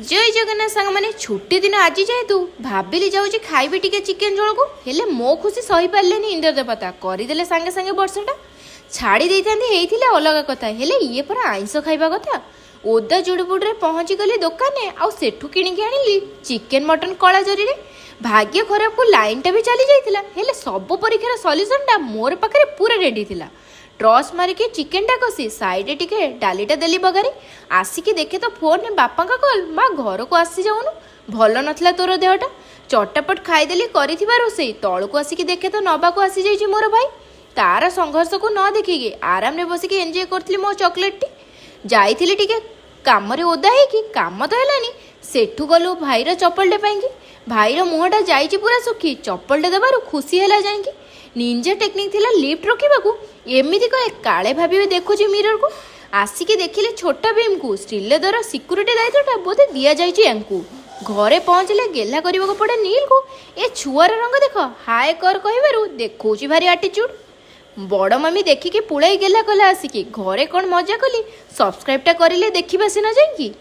जय जगन्नाथ सांग मैंने छुट्टी दिन आज जेहेतु भाविली जाऊँ खाइबी टिके चिकेन झोल को हेले मो खुशी सही पारे इंद्र देवता करदे सांगे सांगे वर्षटा छाड़ी देते अलग कथा हेले ये पर आइंस खाइबा कथा ओदा जुड़बुड़े पहुँची गली दुकान आउ सेठू किणिकी आनिली चिकेन मटन कला जरी भाग्य खराब को लाइनटा भी चली जाइतिला हेले सब परीक्षार सल्यूशनटा मोर पाखे पूरा रेडी थिला। ट्रस मारिकी चिकेनटा कषि साइड टिके डालीटा देली बगारी आसिकी देखे तो फोन में बापा का कल माँ घर को आसी जाऊनु भल नथिला तोर देहटा चटापट खाईदेली करिथिबा रोसई तळको आसिकी देखे तो नबा को आसी जाइछि मोर भाई तार संघर्ष को न देखिकी आराम रे बसिकी एंजॉय करथली मो चॉकलेट टी जाइथिली टिके काम रे ओदा हेकी काम तो हेलानी सेठू गलु भाईर चप्पलटे पाइकी भाईर मुहटा जाइछि पूरा सुखी चप्पलटे देबारु खुशी हैला जाइकी निंजा टेक्निक थिला लिफ्ट रखिबाकू एमिति कले काले भाभी देखुची मिरर को आसिकी देखिले छोटा भीम को श्रीलेदर सिक्यूरीटी दायित्वटा बोधे दिया जाइछि यांकू घरे पहुँचले गेला करबाको पड़े नील को ए छुआर रंग देख हाय कर कहबारु देखौची भारी आटिट्यूड बड़ मम्मी देखिकी पुलाई गेला कला आसिकी घरे कौन मजा कली सब्सक्राइबटा करिले देखिबा सिना जाइकी।